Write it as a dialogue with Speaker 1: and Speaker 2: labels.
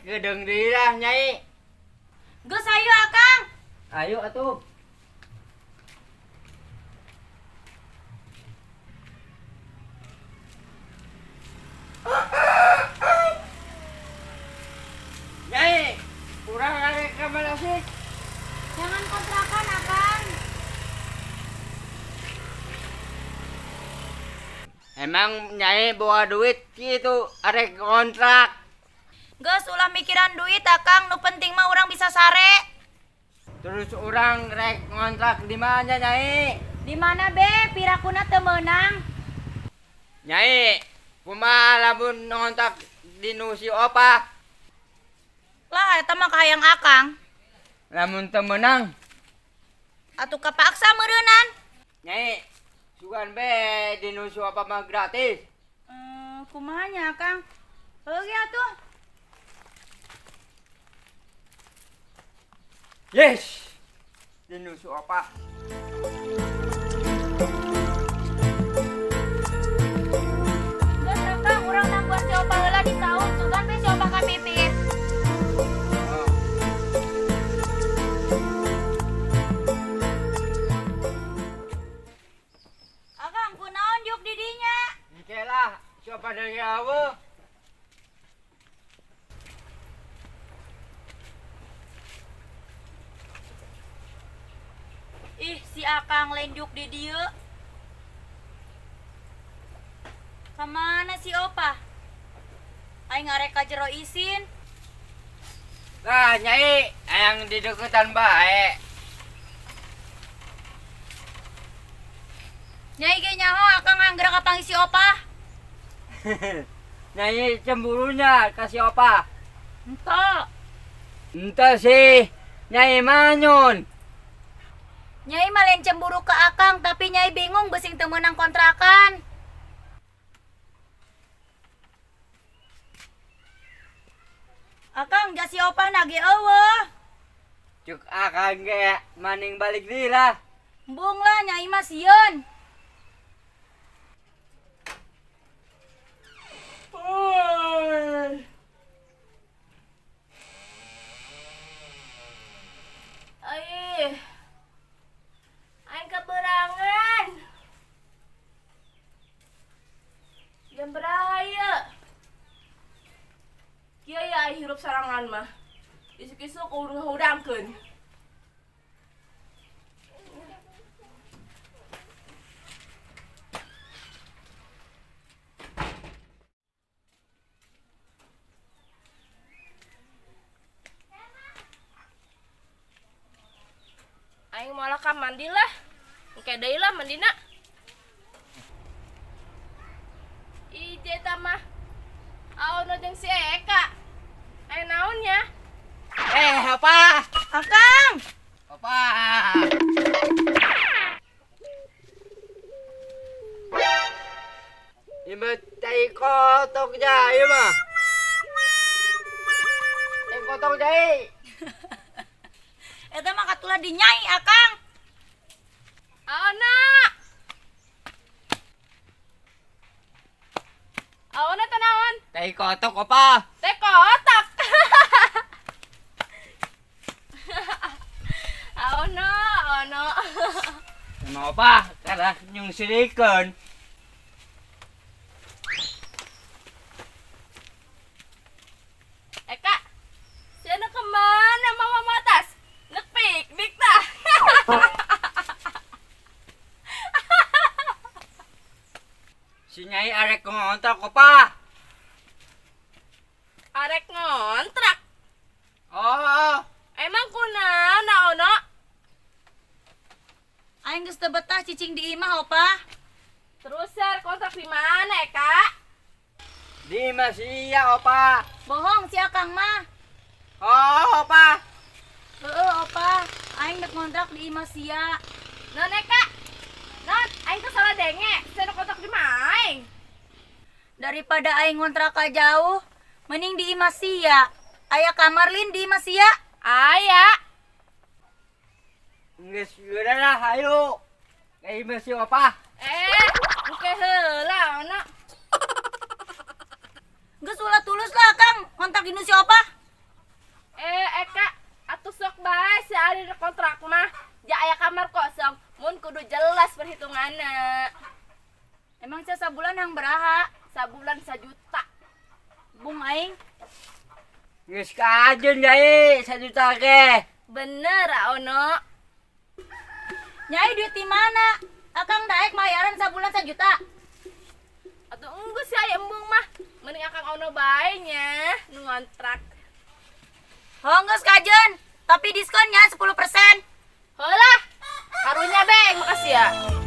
Speaker 1: gedeng dirah Nyai.
Speaker 2: Geus ayo Akang.
Speaker 1: Ayo atuh. Nyai, kurang ada kamar sih.
Speaker 2: Jangan kontrakan Akang.
Speaker 1: Emang Nyai bawa duit gitu, arek kontrak.
Speaker 2: Geus ulah mikiran duit Akang, nu penting mah urang bisa sare.
Speaker 1: Terus orang rek ngontrak di mana Nyai?
Speaker 2: Di mana be? Pirakuna teu meunang.
Speaker 1: Nyai, kumaha lamun ngontrak di nu si Opa?
Speaker 2: Lah eta mah kahayang Akang.
Speaker 1: Lamun teu meunang.
Speaker 2: Atuh kapaksa meureunnan.
Speaker 1: Nyai, sugan be di nu si Opa mah gratis.
Speaker 2: Kumaha nya Akang? Heuh atuh.
Speaker 1: Yes. Di nu si Opa.
Speaker 2: Geus Akang urang nangguan si Opa heula di saung, sugan be si Opa kapipis.
Speaker 1: Oh.
Speaker 2: Akang kunaon juk di dinya?
Speaker 1: Oke lah, si Opa dari awal.
Speaker 2: Ih, si Akang lenjuk di dieu. Kamana si Opa? Aing ngarek ka jero isin.
Speaker 1: Lah Nyai, yang di deketan bae.
Speaker 2: Nyai ge nyaho Akang angger ka panggil si Opa?
Speaker 1: Nyai cemburunya kasih Opa.
Speaker 2: Ento.
Speaker 1: Entah sih, Nyai manyun.
Speaker 2: Nyai mah lain cemburu ke Akang, tapi Nyai bingung besing teu meunang kontrakan. Akang jas si Opa nage eueuh.
Speaker 1: Cuk akan ge maning balik deui lah.
Speaker 2: Embung lah Nyai mah sieun. Aih. Aing keberangan. Jam beraha ieu?
Speaker 3: Kieu ya ai hirup sarangan mah. Isuk-isuk urang hudangkeun. Aing malah ka mandi lah. Engke deui lah mandina. Ih, eta mah. Aono jeung si Eka. Aya naonnya?
Speaker 1: Apa?
Speaker 2: Akang.
Speaker 1: Apa? Imut tai kotok jai mah. Kotok jai.
Speaker 2: Eta mah katulah di Nyai Akang.
Speaker 3: Aona. Aona teh naon?
Speaker 1: Tai kotok apa?
Speaker 3: Teh kotak. Aona, aona.
Speaker 1: Kenapa? Karena nyungsirikeun.
Speaker 3: Eka, siapa kemana mama matas? Nek piknik tah.
Speaker 1: Si Nyai arek ngontrak apa?
Speaker 3: Arek ngontrak.
Speaker 1: Oh,
Speaker 3: Emang kunaon aona?
Speaker 2: Aing geus teu betah cicing di imah Opa.
Speaker 3: Terus ser kontrak di mana, Eka?
Speaker 1: di Masia opa.
Speaker 2: Bohong si Akang mah.
Speaker 1: Oh, opa.
Speaker 2: Heueuh Opa, aing dek ngontrak di imah sia.
Speaker 3: Non Eka. Non, aing tuh salah denge. Saya kontrak di mana?
Speaker 2: Daripada aing ngontrak ka jauh, mending di imah sia. Aya kamar lin di imah sia.
Speaker 3: Aya.
Speaker 1: Geus udah lah, ayo. Kayak Masia opa.
Speaker 3: Engke heula ona.
Speaker 2: Geus ulah tulus lah Kang, kontak dinu si Opa.
Speaker 3: mana?
Speaker 2: Emang saya sabulan yang beraha?
Speaker 3: Sabulan 1 juta.
Speaker 2: Bung aing.
Speaker 1: Geus kajen Nyai 1 juta ke.
Speaker 3: Bener, Ono.
Speaker 2: Nyai duit di mana? Akang daek bayaran sabulan 1 juta.
Speaker 3: Atuh enggak sih aya embung mah. Mending Akang Ono bae nya nu ngontrak.
Speaker 2: Honggus kajen, tapi diskonnya 10%.
Speaker 3: Heula. Karunya, Beng. Makasih ya.